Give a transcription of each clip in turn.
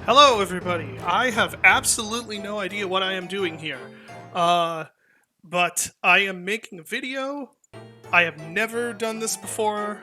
Hello, everybody. I have absolutely no idea what I am doing here. But I am making a video. I have never done this before.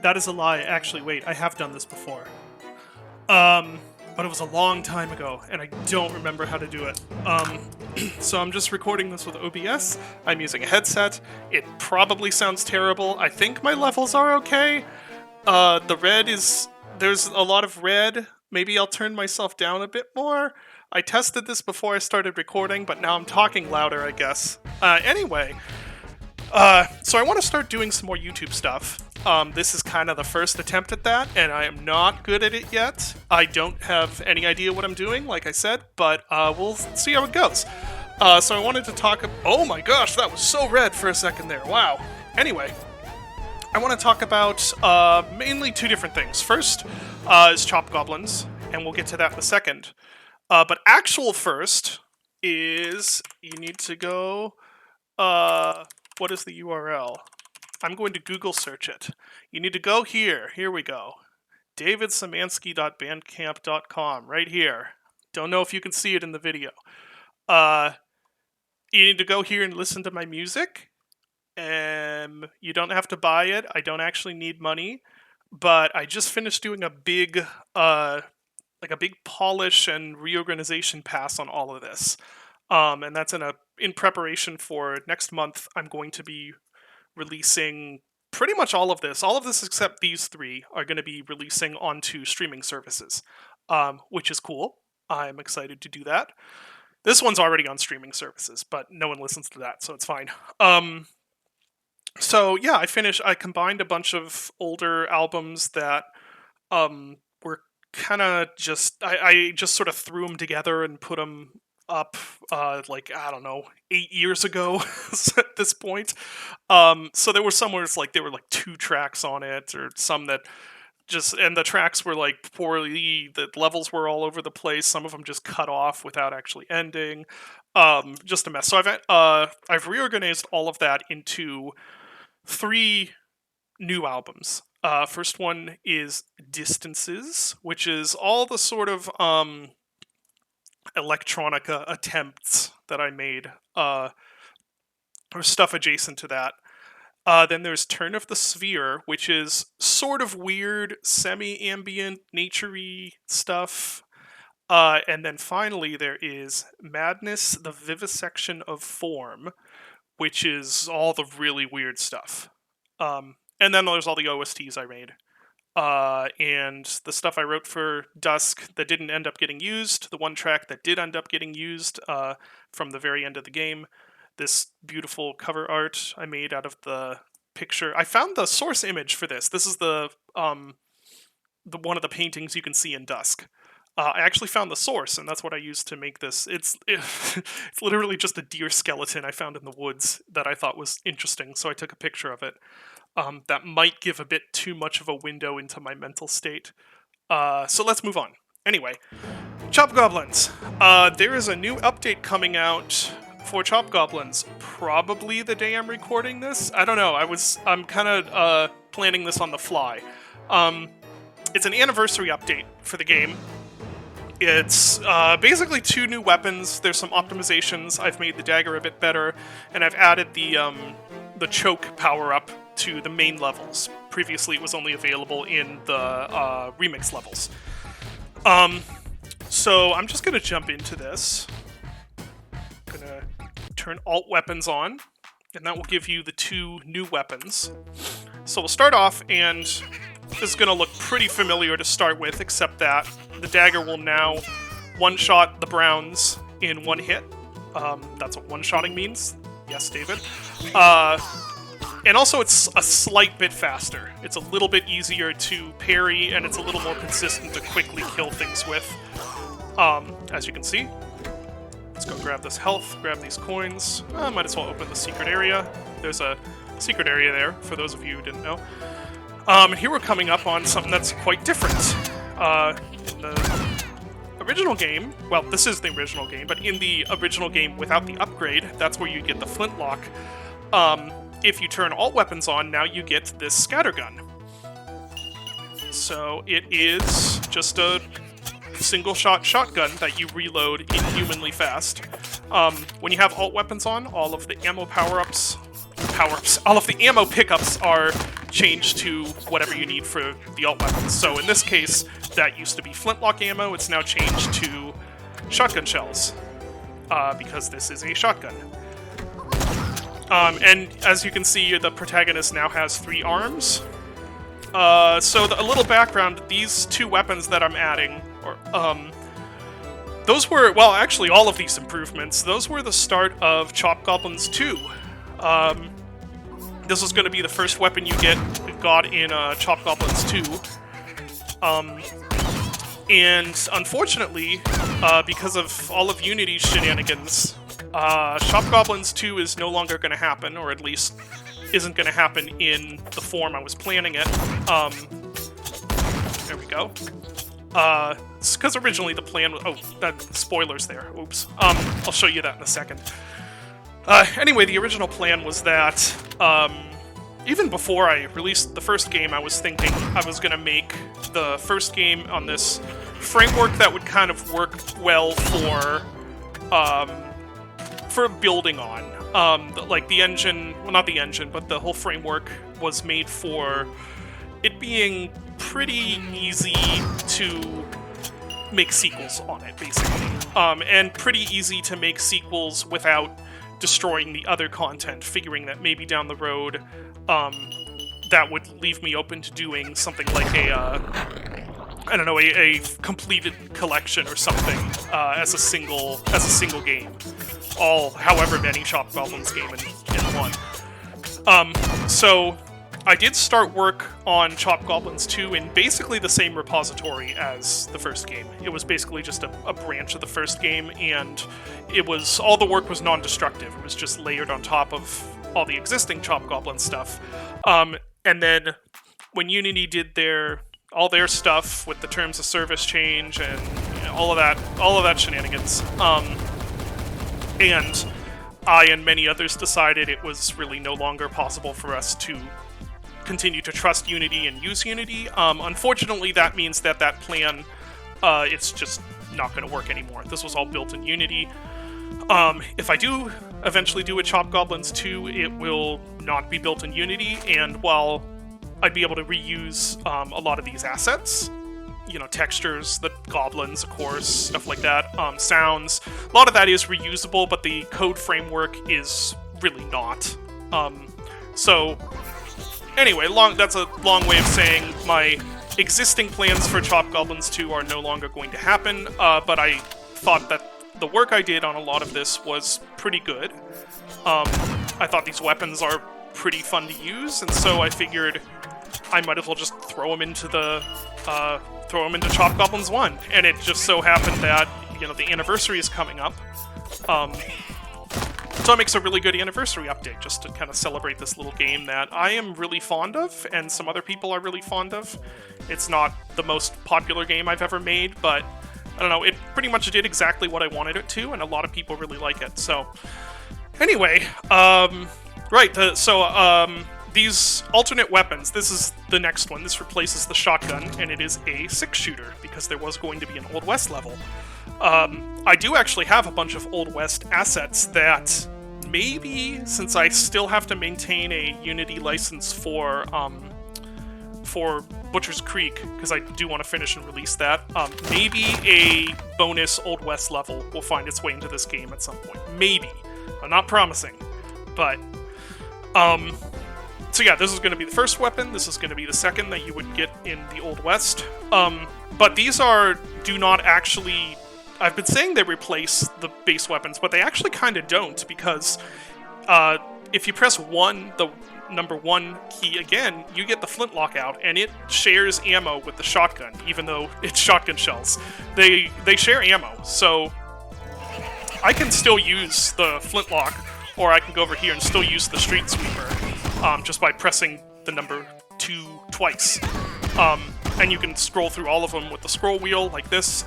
That is a lie. Actually, wait, I have done this before. But it was a long time ago, and I don't remember how to do it. So I'm just recording this with OBS. I'm using a headset. It probably sounds terrible. I think my levels are okay. The red is... There's a lot of red. Maybe I'll turn myself down a bit more. I tested this before I started recording, but now I'm talking louder, I guess. Anyway, so I want to start doing some more YouTube stuff. This is kind of the first attempt at that, and I am not good at it yet. I don't have any idea what I'm doing, like I said, but we'll see how it goes. So I wanted to talk... Oh my gosh, that was so red for a second there. Wow. Anyway, I want to talk about mainly two different things. First is Chop Goblins, and we'll get to that in a second. But actual first is you need to go... what is the URL? I'm going to Google search it. You need to go here. Here we go. davidsamansky.bandcamp.com, right here. Don't know if you can see it in the video. You need to go here and listen to my music. You don't have to buy it. I don't actually need money, but I just finished doing a big, like a big polish and reorganization pass on all of this, and that's in preparation for next month. I'm going to be releasing pretty much all of this. All of this except these three are going to be releasing onto streaming services, which is cool. I'm excited to do that. This one's already on streaming services, but no one listens to that, so it's fine. So yeah, I combined a bunch of older albums that were kind of just I just sort of threw them together and put them up like, I don't know, 8 years ago at this point. So there were some where there were like 2 tracks on it, or some that and the tracks were like poorly, the levels were all over the place, some of them just cut off without actually ending. Just a mess. So I've reorganized all of that into 3 new albums. First one is Distances, which is all the sort of electronica attempts that I made, or stuff adjacent to that. Then there's Turn of the Sphere, which is sort of weird, semi-ambient, nature-y stuff. And then finally there is Madness, the Vivisection of Form, which is all the really weird stuff. And then there's all the OSTs I made. And the stuff I wrote for Dusk that didn't end up getting used, the one track that did end up getting used from the very end of the game, this beautiful cover art I made out of the picture. I found the source image for this. This is the one of the paintings you can see in Dusk. I actually found the source, and that's what I used to make this. It's literally just a deer skeleton I found in the woods that I thought was interesting, so I took a picture of it. That might give a bit too much of a window into my mental state. So let's move on. Anyway, Chop Goblins. There is a new update coming out for Chop Goblins, probably the day I'm recording this. I don't know. I'm kind of planning this on the fly. It's an anniversary update for the game. It's basically 2 new weapons. There's some optimizations. I've made the dagger a bit better, and I've added the choke power-up to the main levels. Previously, it was only available in the remix levels. So I'm just going to jump into this. I'm going to turn alt weapons on, and that will give you the 2 new weapons. So we'll start off, and this is going to look pretty familiar to start with, except that the dagger will now one-shot the Browns in 1 hit. That's what one-shotting means. Yes, David. And also it's a slight bit faster. It's a little bit easier to parry, and it's a little more consistent to quickly kill things with. As you can see. Let's go grab this health, grab these coins. Might as well open the secret area. There's a secret area there, for those of you who didn't know. Here we're coming up on something that's quite different. In the original game, well, this is the original game, but in the original game without the upgrade, that's where you get the flintlock. If you turn alt weapons on, now you get this scattergun. So it is just a single-shot shotgun that you reload inhumanly fast. When you have alt weapons on, all of the ammo power-ups, all of the ammo pickups are changed to whatever you need for the alt weapons. So in this case, that used to be flintlock ammo, it's now changed to shotgun shells, because this is a shotgun. And as you can see, the protagonist now has 3 arms. So a little background, these 2 weapons that I'm adding, those were, well, actually all of these improvements, those were the start of Chop Goblins 2. This was going to be the first weapon you got in Chop Goblins 2. And unfortunately, because of all of Unity's shenanigans, Chop Goblins 2 is no longer going to happen, or at least isn't going to happen in the form I was planning it. There we go. It's because originally the plan was... Oh, spoilers there. Oops. I'll show you that in a second. Anyway, the original plan was that, even before I released the first game, I was thinking I was going to make the first game on this framework that would kind of work well for building on. Like the engine, well, not the engine, but the whole framework was made for it being pretty easy to make sequels on it, basically. And pretty easy to make sequels without destroying the other content, figuring that maybe down the road, that would leave me open to doing something like I don't know, a completed collection or something, as a single game. All, however many Chop Goblins game in one. So I did start work on Chop Goblins 2 in basically the same repository as the first game. It was basically just a branch of the first game, and all the work was non-destructive. It was just layered on top of all the existing Chop Goblin stuff. And then when Unity did all their stuff with the terms of service change and all of that shenanigans, and I and many others decided it was really no longer possible for us to continue to trust Unity and use Unity. Unfortunately, that means that plan, it's just not going to work anymore. This was all built in Unity. If I do eventually do a Chop Goblins 2, it will not be built in Unity, and while I'd be able to reuse a lot of these assets, textures, the goblins, of course, stuff like that, sounds, a lot of that is reusable, but the code framework is really not. So, anyway, that's a long way of saying my existing plans for Chop Goblins 2 are no longer going to happen, but I thought that the work I did on a lot of this was pretty good. I thought these weapons are pretty fun to use, and so I figured I might as well just throw them into Chop Goblins 1. And it just so happened that, the anniversary is coming up. So it makes a really good anniversary update, just to kind of celebrate this little game that I am really fond of, and some other people are really fond of. It's not the most popular game I've ever made, but I don't know, it pretty much did exactly what I wanted it to, and a lot of people really like it. So, anyway, these alternate weapons, this is the next one. This replaces the shotgun, and it is a 6-shooter, because there was going to be an Old West level. I do actually have a bunch of Old West assets that maybe, since I still have to maintain a Unity license for Butcher's Creek, because I do want to finish and release that, maybe a bonus Old West level will find its way into this game at some point. Maybe. I'm not promising. But, so yeah, this is going to be the first weapon, this is going to be the second that you would get in the Old West. But these do not actually... I've been saying they replace the base weapons, but they actually kind of don't, because if you press the number 1 key again, you get the flintlock out, and it shares ammo with the shotgun, even though it's shotgun shells. They share ammo, so I can still use the flintlock, or I can go over here and still use the street sweeper, just by pressing the number 2 twice. And you can scroll through all of them with the scroll wheel, like this.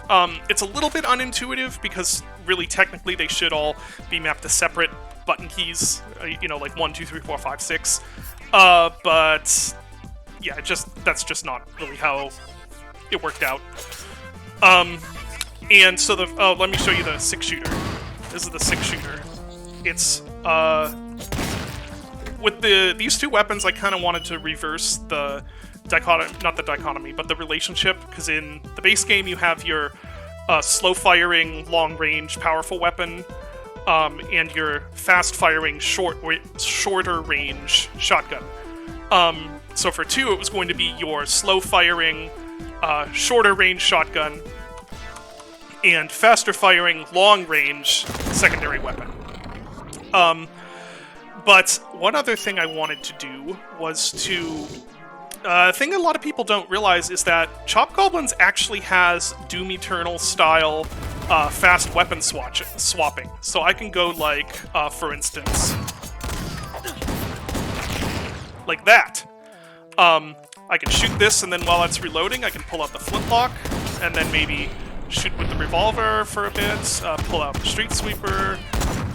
It's a little bit unintuitive, because really, technically, they should all be mapped to separate button keys, like 1, 2, 3, 4, 5, 6. But, yeah, that's just not really how it worked out. And so let me show you the 6-shooter. This is the 6-shooter. It's, with these two weapons, I kind of wanted to reverse the not the dichotomy, but the relationship, because in the base game you have your slow-firing, long-range, powerful weapon, and your fast-firing, shorter-range shotgun. So for 2, it was going to be your slow-firing, shorter-range shotgun, and faster-firing, long-range secondary weapon. But one other thing I wanted to do was to... a thing a lot of people don't realize is that Chop Goblins actually has Doom Eternal style fast weapon swapping. So I can go like, for instance, like that. I can shoot this, and then while it's reloading, I can pull out the flintlock, and then maybe shoot with the revolver for a bit, pull out the street sweeper.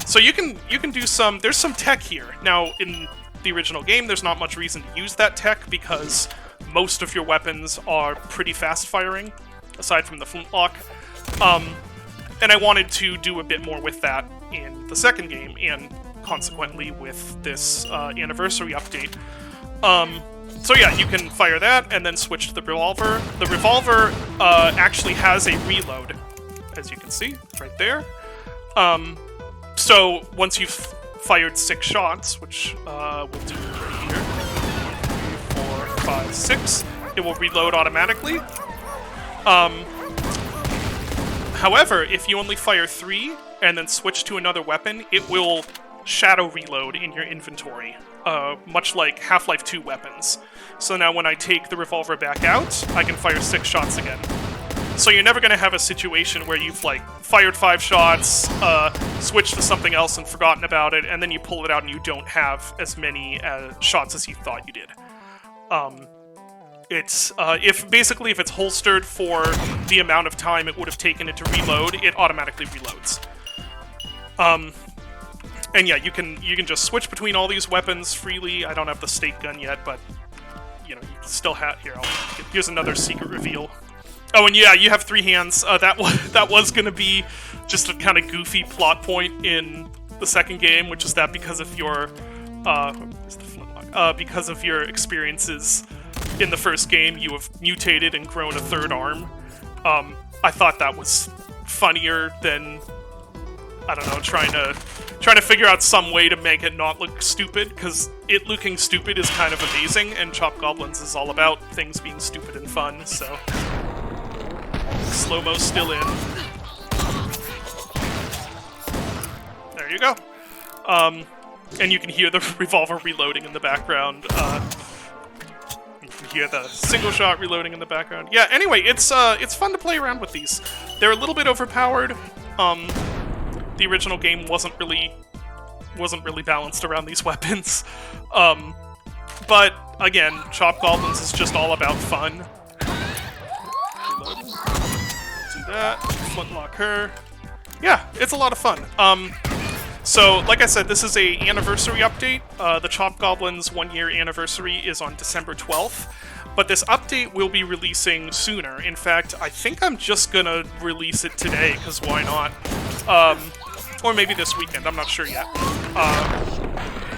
So you can do some... There's some tech here. Now, in the original game, there's not much reason to use that tech because most of your weapons are pretty fast-firing, aside from the flintlock. And I wanted to do a bit more with that in the second game, and consequently with this anniversary update. So yeah, you can fire that, and then switch to the revolver. The revolver actually has a reload, as you can see, right there. So once you've fired 6 shots, which we'll do right here, 3, 4, 5, 6, it will reload automatically. However, if you only fire 3 and then switch to another weapon, it will shadow reload in your inventory, much like Half-Life 2 weapons. So now when I take the revolver back out, I can fire 6 shots again. So you're never going to have a situation where you've, like, fired 5 shots, switched to something else and forgotten about it, and then you pull it out and you don't have as many shots as you thought you did. If it's holstered for the amount of time it would have taken it to reload, it automatically reloads. And yeah, you can just switch between all these weapons freely. I don't have the stake gun yet, but you know, you can still have... Here's another secret reveal. Oh, and yeah, you have 3 hands. That was going to be just a kind of goofy plot point in the second game, which is that because of your because of your experiences in the first game, you have mutated and grown a 3rd arm. I thought that was funnier than, I don't know, trying to figure out some way to make it not look stupid, because it looking stupid is kind of amazing, and Chop Goblins is all about things being stupid and fun, so... Slow-mo still in. There you go. And you can hear the revolver reloading in the background. You can hear the single shot reloading in the background. Yeah, anyway, it's fun to play around with these. They're a little bit overpowered. The original game wasn't really balanced around these weapons. But again, Chop Goblins is just all about fun. Reload. Do that. Flintlock her. Yeah, it's a lot of fun. So, like I said, this is a anniversary update. The Chop Goblins 1-year anniversary is on December 12th, but this update will be releasing sooner. In fact, I think I'm just gonna release it today, because why not? Or maybe this weekend, I'm not sure yet.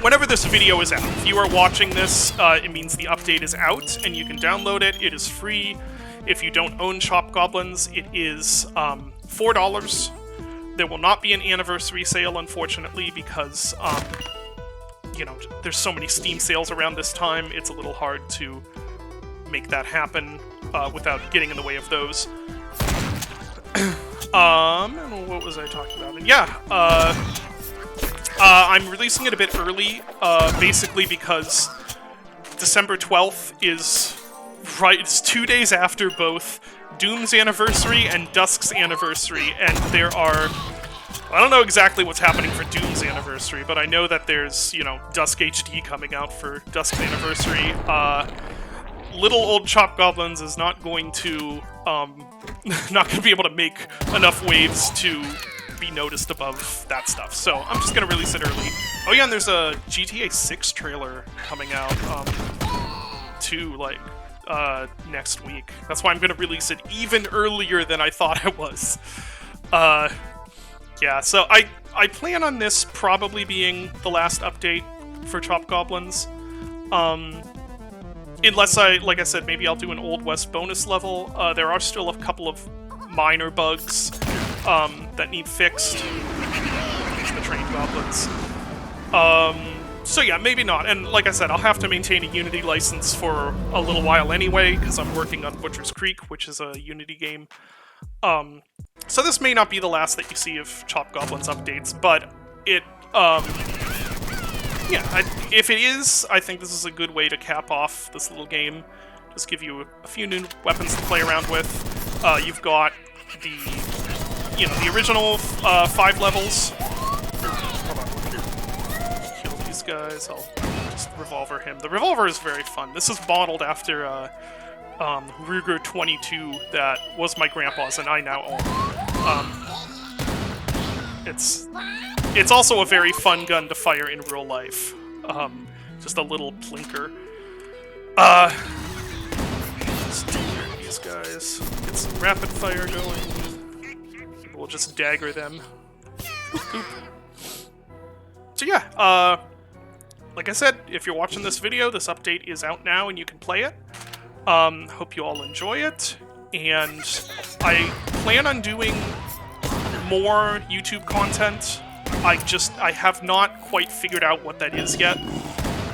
Whenever this video is out. If you are watching this, it means the update is out, and you can download it. It is free. If you don't own Chop Goblins, it is $4. There will not be an anniversary sale, unfortunately, because, you know, there's so many Steam sales around this time, it's a little hard to make that happen without getting in the way of those. And what was I talking about? And yeah, I'm releasing it a bit early, basically because December 12th is it's 2 days after both Doom's anniversary and Dusk's anniversary, and there are... I don't know exactly what's happening for Doom's anniversary, but I know that there's, you know, Dusk HD coming out for Dusk's anniversary. Little old Chop Goblins is not going to be able to make enough waves to be noticed above that stuff, so I'm just gonna release it early. Oh yeah, and there's a GTA 6 trailer coming out, too, like, next week. That's why I'm going to release it even earlier than I thought I was. Yeah, so I plan on this probably being the last update for Chopped Goblins. Unless like I said, maybe I'll do an Old West bonus level. There are still a couple of minor bugs that need fixed. The trained goblins. So yeah, maybe not. And like I said, I'll have to maintain a Unity license for a little while anyway, because I'm working on Butcher's Creek, which is a Unity game. So this may not be the last that you see of Chopped Goblins updates, but it, yeah, if it is, I think this is a good way to cap off this little game. Just give you a few new weapons to play around with. You've got the, you know, the original 5 levels. Kill these guys. I'll just revolver him. The revolver is very fun. This is modeled after Ruger 22 that was my grandpa's and I now own. It's also a very fun gun to fire in real life. Just a little plinker. Let's take care of these guys. Get some rapid fire going. We'll just dagger them. Oop. So yeah, like I said, if you're watching this video, this update is out now and you can play it. Hope you all enjoy it, and I plan on doing more YouTube content. I have not quite figured out what that is yet.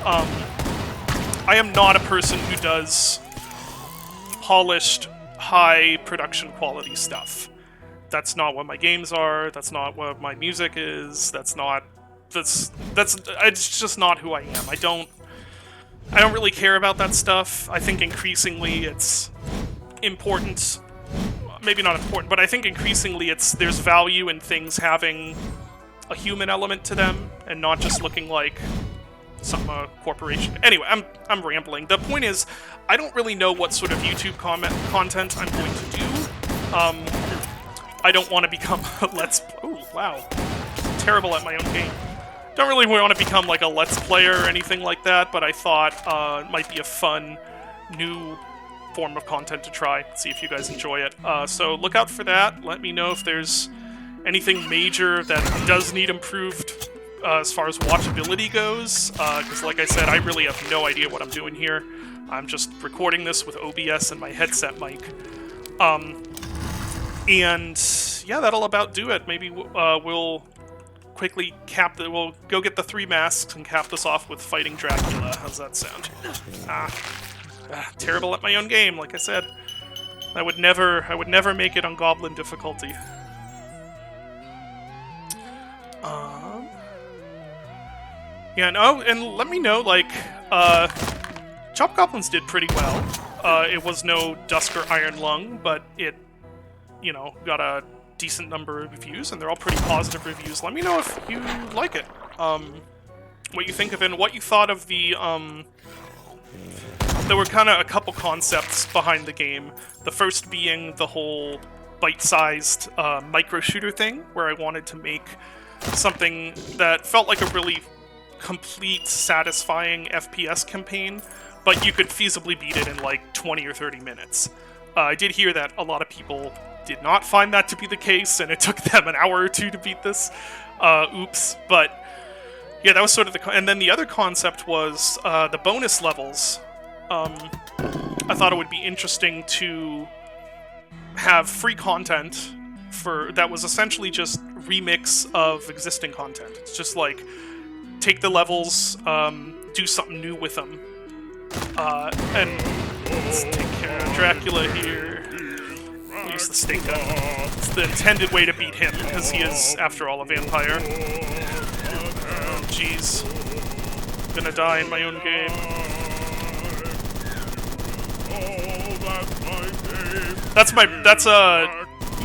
I am not a person who does polished, high production quality stuff. That's not what my games are, that's not what my music is, it's just not who I am. I don't really care about that stuff. I think increasingly it's important. Maybe not important, but I think increasingly there's value in things having a human element to them and not just looking like some corporation. Anyway, I'm rambling. The point is, I don't really know what sort of YouTube content I'm going to do. I don't want to become a oh, wow. Terrible at my own game. Don't really want to become like a Let's Player or anything like that, but I thought it might be a fun new form of content to try. See if you guys enjoy it. So look out for that. Let me know if there's anything major that does need improved as far as watchability goes, because like I said, I really have no idea what I'm doing here. I'm just recording this with OBS and my headset mic. And yeah, that'll about do it. Maybe we'll quickly we'll go get the 3 masks and cap this off with fighting Dracula. How's that sound? Terrible at my own game, like I said. I would never make it on Goblin difficulty. Yeah, no, and let me know, like, Chopped Goblins did pretty well. It was no Dusker Iron Lung, but it, you know, got a decent number of reviews, and they're all pretty positive reviews. Let me know if you like it. What you think of it, and what you thought of the, there were kind of a couple concepts behind the game. The first being the whole bite-sized micro-shooter thing, where I wanted to make something that felt like a really complete, satisfying FPS campaign, but you could feasibly beat it in like 20 or 30 minutes. I did hear that a lot of people did not find that to be the case, and it took them an hour or 2 to beat this. Oops. But yeah, that was sort of the... And then the other concept was the bonus levels. I thought it would be interesting to have free content that was essentially just remix of existing content. It's just like, take the levels, do something new with them. And let's take care of Dracula here. We'll use the stake gun. It's the intended way to beat him, because he is, after all, a vampire. Oh, jeez. Gonna die in my own game. That's my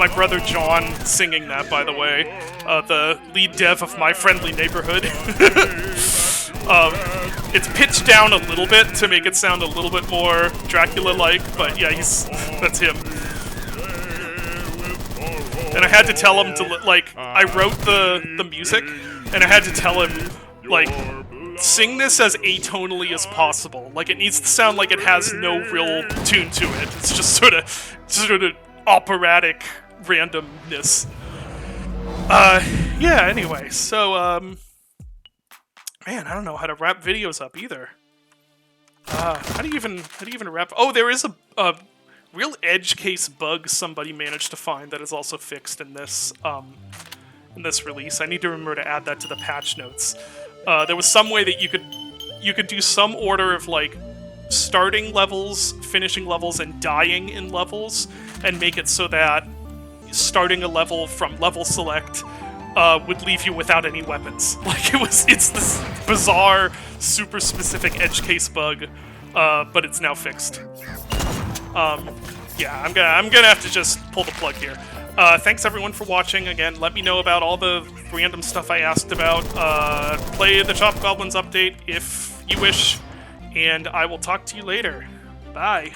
brother John singing that, by the way. The lead dev of My Friendly Neighborhood. It's pitched down a little bit to make it sound a little bit more Dracula-like, but yeah, that's him. And I had to tell him to, like, I wrote the music, and I had to tell him, like, Sing this as atonally as possible. Like, it needs to sound like it has no real tune to it. It's just sort of operatic randomness. Yeah, anyway, so, man, I don't know how to wrap videos up either. How do you even wrap? Oh, there is a real edge case bug somebody managed to find that is also fixed in this release. I need to remember to add that to the patch notes. There was some way that you could do some order of like starting levels, finishing levels, and dying in levels, and make it so that starting a level from level select would leave you without any weapons. Like it's this bizarre, super specific edge case bug, but it's now fixed. Yeah, I'm gonna have to just pull the plug here. Thanks everyone for watching. Again, let me know about all the random stuff I asked about. Play the Chop Goblins update if you wish, and I will talk to you later. Bye.